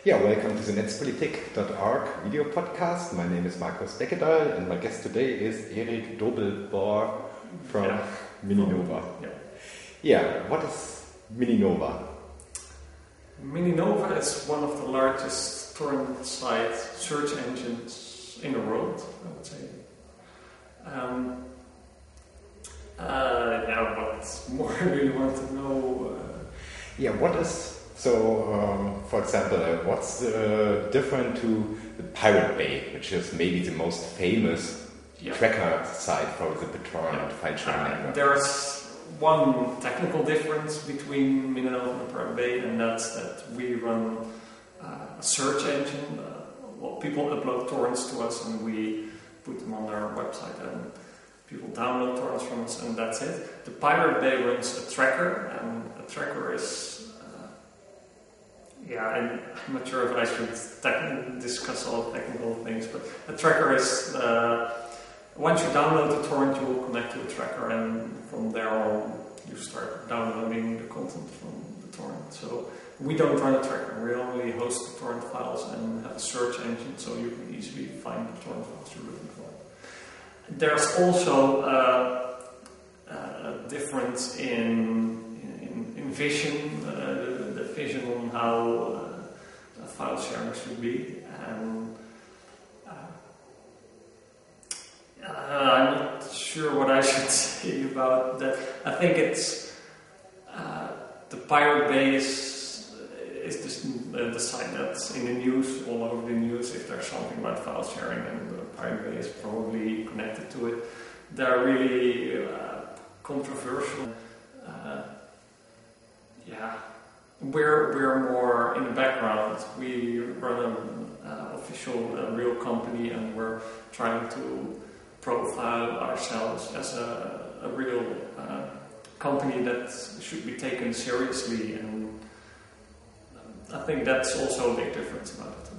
Yeah, welcome to the NetzpolitikTV video podcast. My name is Markus Beckedahl and my guest today is Erik Dobelbohr from Mininova. Yeah, what is Mininova? Mininova is one of the largest torrent site search engines in the world, I would say. What more do you want to know? For example, what's different to the Pirate Bay, which is maybe the most famous tracker site for the BitTorrent file sharing network? There's one technical difference between Mininova and Pirate Bay, and that's that we run a search engine. People upload torrents to us, and we put them on our website, and people download torrents from us, and that's it. The Pirate Bay runs a tracker, and a tracker is I'm not sure if I should discuss all the technical things, but a tracker is, once you download the torrent, you will connect to a tracker, and from there on, you start downloading the content from the torrent. So we don't run a tracker, we only host the torrent files and have a search engine, so you can easily find the torrent files you're looking for. There's also a difference in vision, the vision on how file sharing should be, and I'm not sure what I should say about that. I think it's the Pirate Bay is the site that's in the news, all over the news. If there's something about file sharing, and the Pirate Bay is probably connected to it. They're really controversial. We're more in the background. We run an official, real company, and we're trying to profile ourselves as a real company that should be taken seriously, and I think that's also a big difference about it.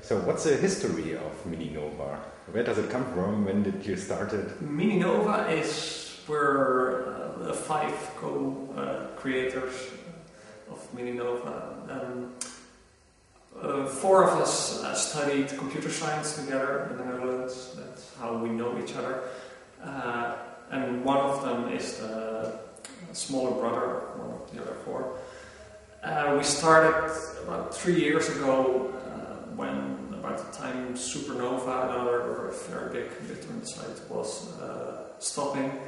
So what's the history of Mininova? Where does it come from? When did you start it? Mininova we're 5 co-creators of Mininova. 4 of us studied computer science together in the Netherlands. That's how we know each other. And one of them is the smaller brother of one of the other 4. We started about 3 years ago, when about the time Supernova, another very big BitTorrent site, was stopping.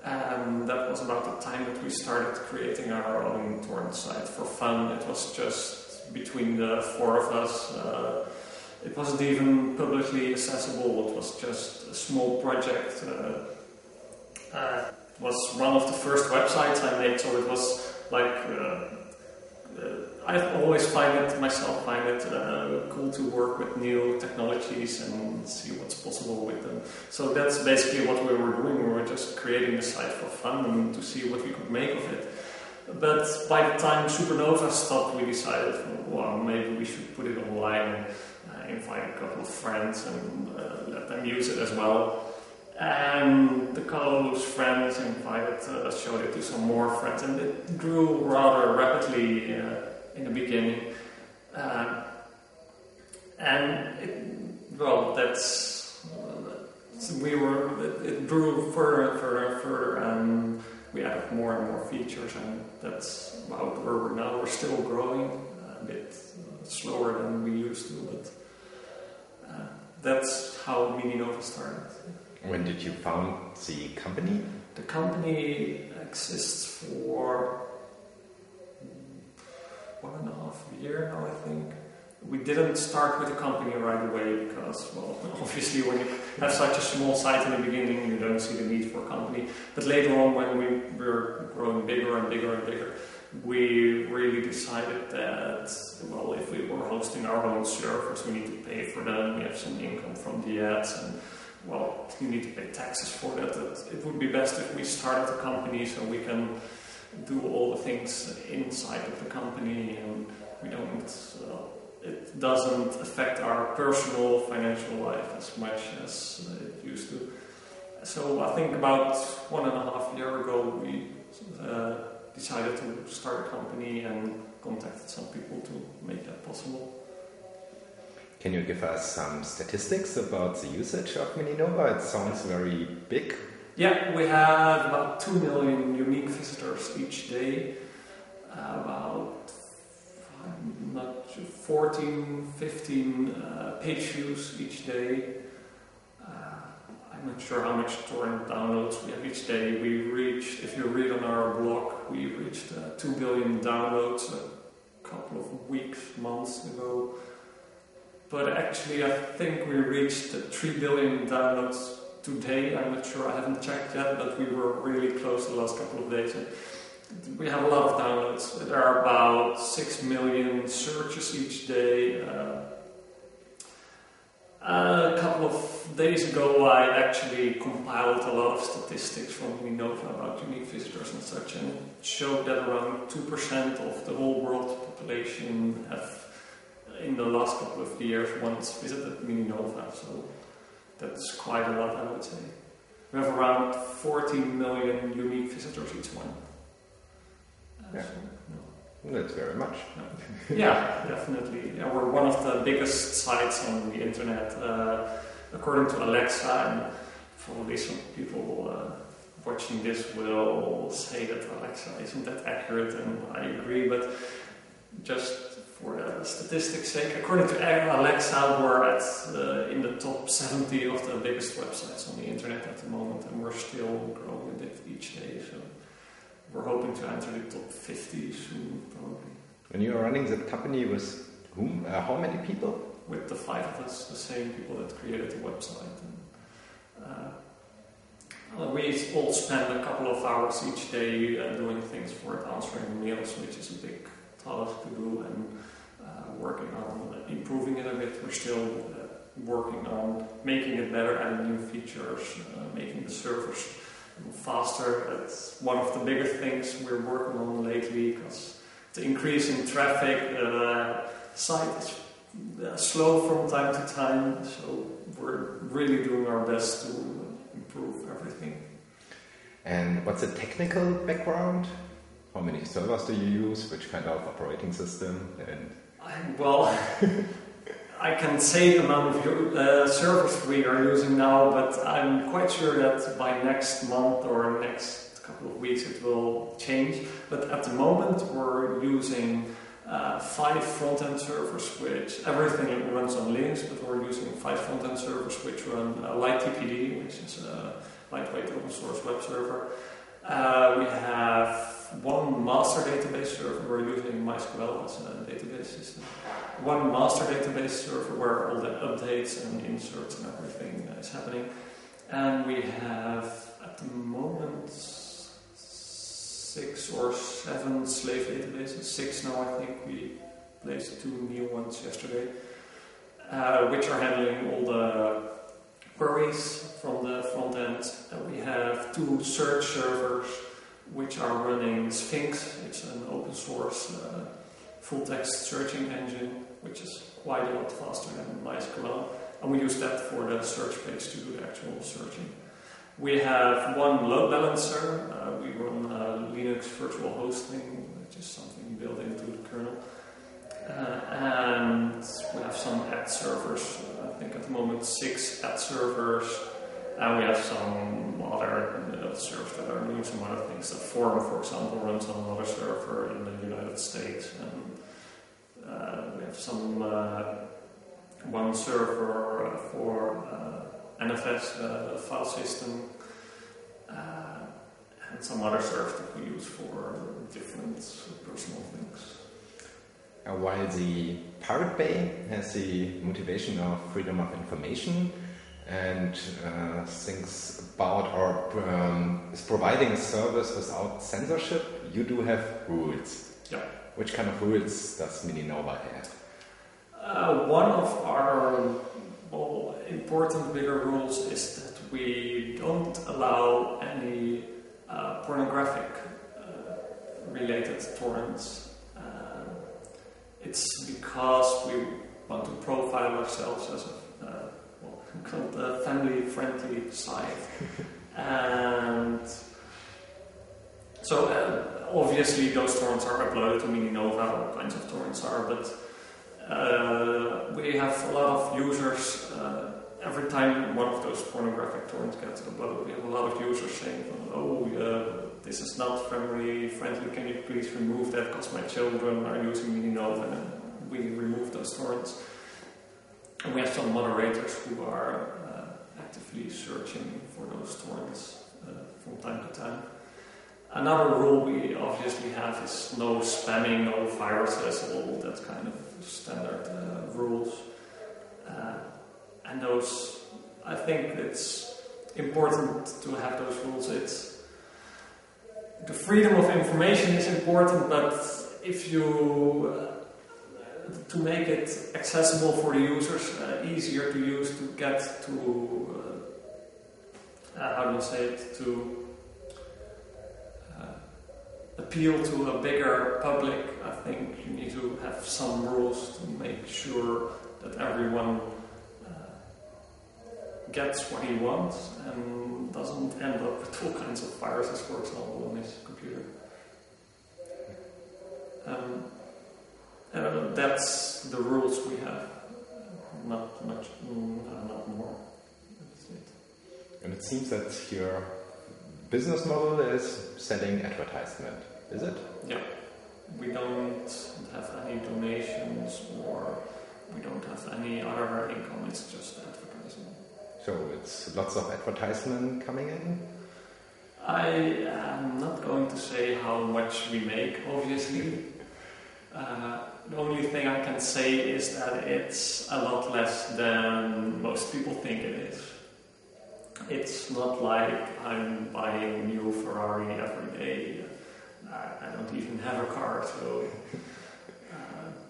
And that was about the time that we started creating our own torrent site for fun. It was just between the 4 of us. It wasn't even publicly accessible. It was just a small project. It was one of the first websites I made, so it was like I always find it cool to work with new technologies and see what's possible with them. So that's basically what we were doing. We were just creating the site for fun and to see what we could make of it. But by the time Supernova stopped, we decided, well, maybe we should put it online and invite a couple of friends and let them use it as well. And those friends showed it to some more friends, and it grew rather rapidly in the beginning. It grew further, and we added more and more features, and that's about where we're now. We're still growing a bit slower than we used to, but that's how Mininova started. When did you found the company? The company exists for 1.5 years now, I think. We didn't start with the company right away because, well, obviously when you have such a small site in the beginning, you don't see the need for a company. But later on, when we were growing bigger and bigger and bigger, we really decided that, well, if we were hosting our own servers, we need to pay for them, we have some income from the ads, and, well, you need to pay taxes for that. It would be best if we started a company so we can do all the things inside of the company, and we don't... it doesn't affect our personal financial life as much as it used to. So I think about 1.5 years ago we decided to start a company and contacted some people to make that possible. Can you give us some statistics about the usage of Mininova? It sounds very big. Yeah, we have about 2 million unique visitors each day, about 14, 15 page views each day. I'm not sure how much torrent downloads we have each day. We reached, if you read on our blog, we reached 2 billion downloads a couple of weeks, months ago. But actually I think we reached 3 billion downloads today. I'm not sure, I haven't checked yet, but we were really close the last couple of days. We have a lot of downloads. There are about 6 million searches each day. A couple of days ago I actually compiled a lot of statistics from Mininova about unique visitors and such, and it showed that around 2% of the whole world population have in the last couple of years once visited Mininova, so that's quite a lot, I would say. We have around 14 million unique visitors each month. Yeah. So, That's very much. yeah, definitely. Yeah, we're one of the biggest sites on the internet, according to Alexa, and probably some people watching this will say that Alexa isn't that accurate, and I agree, but just for the statistics' sake, according to Alexa, we're at in the top 70 of the biggest websites on the internet at the moment, and we're still growing a bit each day. So we're hoping to enter the top 50 soon, probably. And you are running the company with whom? How many people? With the 5 of us, the same people that created the website. And, we all spend a couple of hours each day doing things for it, answering mails, which is a big task to do, and working on improving it a bit. We're still working on making it better, adding new features, making the servers faster. That's one of the bigger things we're working on lately, because the increase in traffic, the site is slow from time to time, so we're really doing our best to improve everything. And what's the technical background? How many servers do you use? Which kind of operating system? And well, I can say the amount of servers we are using now, but I'm quite sure that by next month or next couple of weeks it will change. But at the moment we're using 5 front-end servers, which everything runs on Linux, but we're using 5 front-end servers which run LightTPD, which is a lightweight open source web server. We have 1 master database server. We're using MySQL as a database system. 1 master database server where all the updates and inserts and everything is happening. And we have at the moment 6 or 7 slave databases. 6 now, I think. We placed 2 new ones yesterday, which are handling all the queries from the front end. We have 2 search servers which are running Sphinx. It's an open source full text searching engine, which is quite a lot faster than MySQL, and we use that for the search page to do the actual searching. We have 1 load balancer. We run Linux virtual hosting, which is something built into the kernel. And we have some ad servers. I think at the moment 6 ad servers. And we have some other servers that are doing some other things. The forum, for example, runs on another server in the United States. And we have some 1 server for NFS, the file system, and some other servers that we use for different personal things. While the Pirate Bay has the motivation of freedom of information and thinks about or is providing a service without censorship, you do have rules. Yeah. Which kind of rules does Mininova have? One of our important bigger rules is that we don't allow any pornographic related torrents. It's because we want to profile ourselves as a family-friendly site, And so obviously those torrents are uploaded to Mininova, all kinds of torrents are, but we have a lot of users. Every time one of those pornographic torrents gets uploaded, we have a lot of users saying, this is not family friendly, can you please remove that because my children are using Mininova, and we remove those torrents. And we have some moderators who are actively searching for those torrents from time to time. Another rule we obviously have is no spamming, no viruses, all that kind of standard rules. And those, I think it's important to have those rules. The freedom of information is important, but if you to make it accessible for the users, easier to use, to get to to appeal to a bigger public, I think you need to have some rules to make sure that everyone gets what he wants and doesn't end up with all kinds of viruses, for example, on his computer. That's the rules we have. Not much, not more. That's it. And it seems that your business model is selling advertisement, is it? Yeah. We don't have any donations or we don't have any other income, it's just advertising. So it's lots of advertisement coming in? I am not going to say how much we make, obviously. The only thing I can say is that it's a lot less than most people think it is. It's not like I'm buying a new Ferrari every day. I don't even have a car, so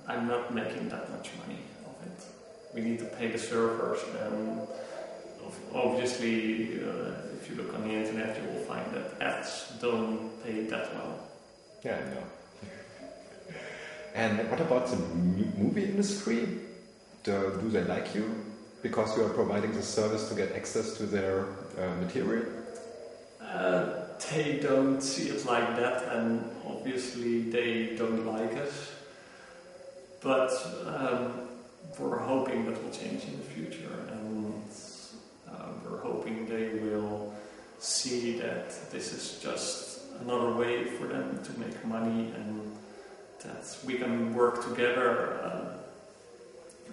I'm not making that much money of it. We need to pay the servers, and obviously, if you look on the internet, you will find that ads don't pay that well. Yeah, I know. And what about the movie industry? Do they like you because you are providing the service to get access to their material? They don't see it like that, and obviously they don't like us. But we're hoping that will change in the future, and we're hoping they will see that this is just another way for them to make money, and that we can work together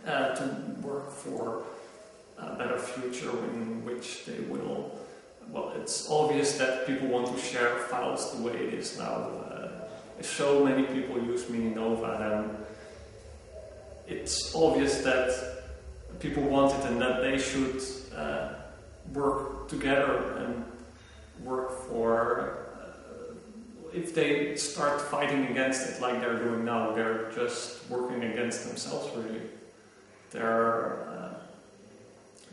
to work for a better future in which they will. Well, it's obvious that people want to share files the way it is now. If so many people use Mininova, then it's obvious that people want it and that they should work together and work for. If they start fighting against it like they're doing now, they're just working against themselves, really.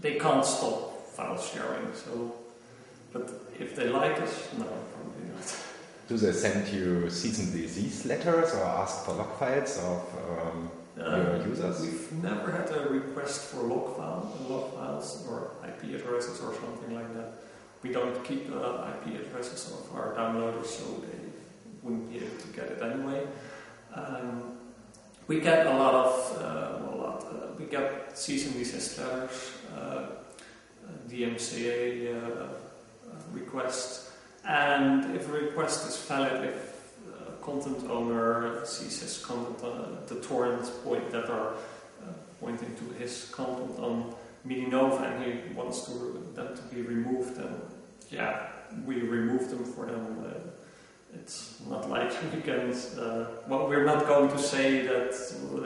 They can't stop file sharing, so. But if they like it, no, probably not. Do they send you cease and desist letters or ask for log files of your users? We've never had a request for log files or IP addresses or something like that. We don't keep IP addresses of our downloaders, so they wouldn't be able to get it anyway. We get a lot of we get cease and desist letters, DMCA requests, and if a request is valid, if a content owner sees his content, the torrent that are pointing to his content on Mininova, and he wants them to be removed, then yeah, we remove them for them. It's not like we can. Well, we're not going to say that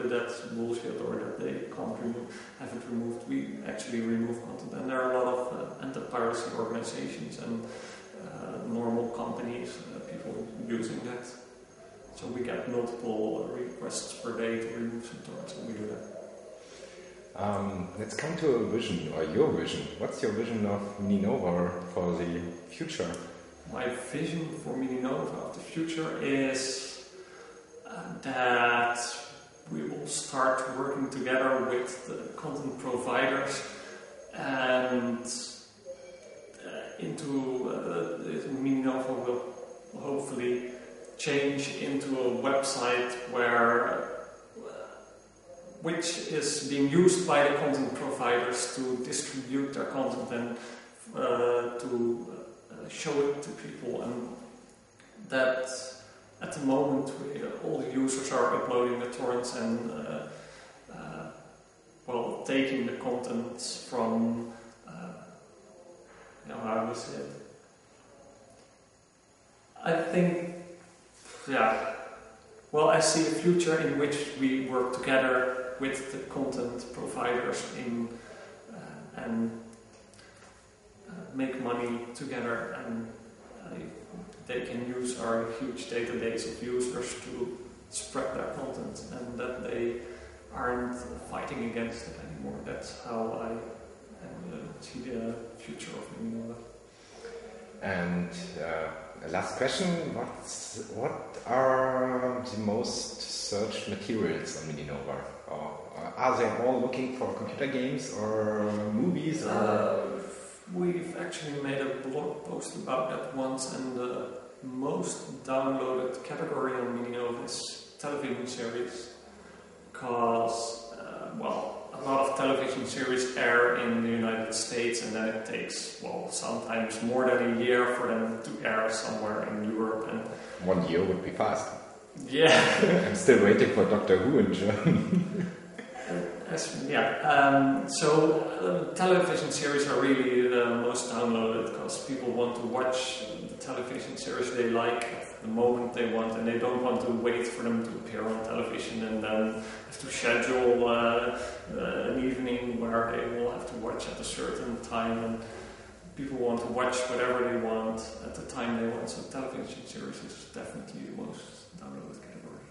that's bullshit or that they can't have it removed. We actually remove content, and there are a lot of anti-piracy organizations and normal companies, people using that. So we get multiple requests per day to remove some torrents, and we do that. Let's come to a vision, or your vision. What's your vision of Mininova for the future? My vision for Mininova of the future is that we will start working together with the content providers and Mininova will hopefully change into a website which is being used by the content providers to distribute their content and to show it to people, and that at the moment all the users are uploading the torrents and taking the content from how do you say it? I think I see a future in which we work together with the content providers and make money together, and they can use our huge database of users to spread their content, and that they aren't fighting against it anymore. That's how I see the future of Mininova. And last question, what are the most searched materials on Mininova? Are they all looking for computer games or movies? We've actually made a blog post about that once, and the most downloaded category on Mininova is television series, because a lot of television series air in the United States, and then it takes sometimes more than a year for them to air somewhere in Europe. And 1 year would be fast. Yeah. I'm still waiting for Doctor Who in German. So television series are really the most downloaded, because people want to watch the television series they like at the moment they want, and they don't want to wait for them to appear on television and then have to schedule an evening where they will have to watch at a certain time, and people want to watch whatever they want at the time they want. So television series is definitely the most downloaded category.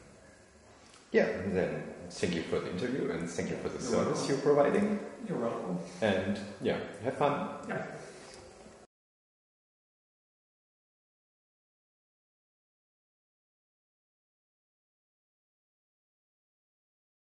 Yeah, then thank you for the interview and thank you for the service you're providing. You're welcome. And have fun. Yeah.